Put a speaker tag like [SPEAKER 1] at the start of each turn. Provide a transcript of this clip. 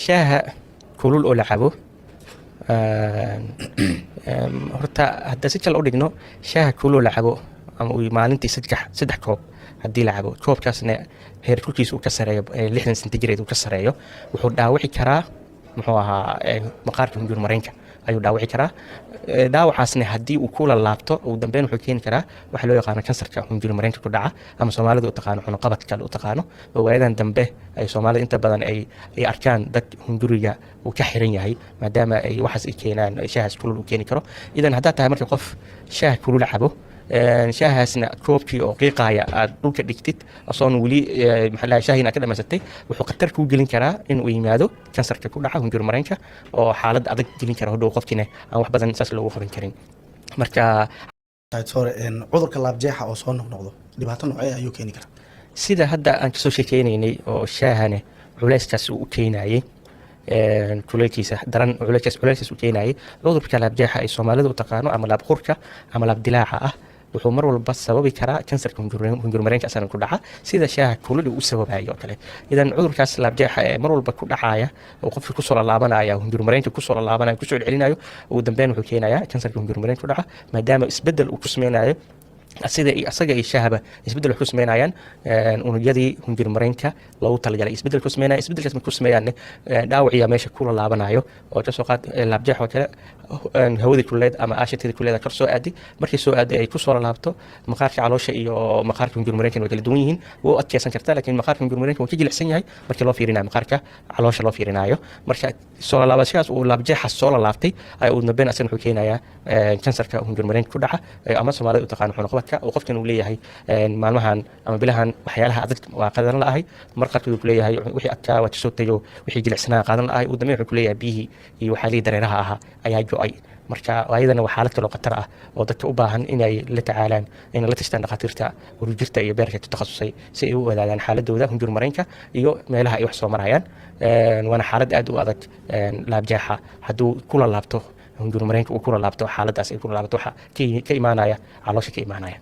[SPEAKER 1] shaaha kulul oo la cabo horta hadda si kale u dhigno shaaha kulul la cabo ama uu maalintii saddex koob haddii la cabo koobkaasna heerkulkiisa uu ka sareeyo 60 centigrade uu ka sareeyo wuxuu dhaawici karaa muxuu ahaa maqaarka hunjurmareenka ayuu dhaawici karaa dhaawacaasna haddii uu kula laabto uu dambeyn wuxuu keeni karaa waxa loo yaqaan kansarka hunjurmareenka ku dhaca ama Soomaalidu u taqaan cuno qabadka u taqaano waayadan dambe ay Soomaalida inta badan ay arkaan dad hunjuriga uu ka xiran yahay maadaama ay waxaas ay keenaan shaahaas kulul uu keeni karo idan hadda tahay marka qof shaah kulul cabo shaahaasna koobkii oo qiiqaya aad dhulka dhigtid asoon wali maxaa shaahina ka dhamasatay wuxuu khatar ku gelin karaa in uu yimaado kansarka ku dhaca hunjurmareenka oo xaalad adag gelin kara hadhow qofkina aan wax badan saas loogu qaban karin marka
[SPEAKER 2] cudurka laabjeexa oo soo noqnoqdo dhibaato noocee ayuu keeni karaa
[SPEAKER 1] sida hadda aan kasoo sheekeynay oo shaahane culayskaas uu keenayay kuleelkiisa daran culayskaas uu keenayay cudurka laabjeexa ay Soomaalidu u taqaano ama laab qurka ama laab dilaaca ah wuxuu mar walba sababi karaa kansarka hunjurmareenka asana ku dhaca sida shaaha kulul uu sababayo kale idan cudurkaas laabjeexa mar walba ku dhacaya oo qofka ku soo laabanaya hunjurmareenka ku soo laabanaya ku soo celinayo ugu dambeyn wuxuu keenayaa kansarka hunjurmareenka ku dhaca maadaama isbedel uu ku sameynayo asaga ay shahaba isbedel ku sameynayaan unugyadii hunjurmareenka loogu talagalay isbedel ku sameynaya isbedelkaas ma ku sameeyaan dhaawaciya meesha kula laabanayo oo ka soo qaad laabjeex oo kale hawada kuleed ama aashitada kuleed ka soo aadi markii soo aadi ay ku soo laabto maqaarka caloosha iyo maqaarka hunjurmareenka way kala duwan yihiin oo adkeysan kartaa laakiin maqaarka hunjurmareenka waa ka jilicsan yahay markii loo fiirinayo maqaarka caloosha loo fiirinayo marka soo laabashadaas uu laabjeexa soo laabtay ay uu nabeen asan wuxuu keenayaa kansarka hunjurmareenka ku dhaca ama Soomaalidu u taqaan qabadka oo qofkan uu leeyahay maalmahan ama bilahan waxyaalaha adag waa qadan la'ahay marqadku uu leeyahay wixii adkaa waa soo tayo wixii jilicsanaa qadan la'ahay uu dambeey wuxuu leeyahay bihi iyo waxaalii dareeraha aha ayaa go'ay marka ayadana waa xaalad kale oo khatar ah oo dadka u baahan inay la tacaalaan in la tashtaan dhaqaatiirta urujirta iyo beerka takhasusay si ay u wadaagaan xaaladooda hunjurmareenka iyo meelaha ay wax soo marayaan waana xaalad aad u adag laabjeexa hadduu kula laabto hunjurmareenka uu kula laabto xaaladaas ay kula laabto waxa ka imaanaya caloosha ka imaanaya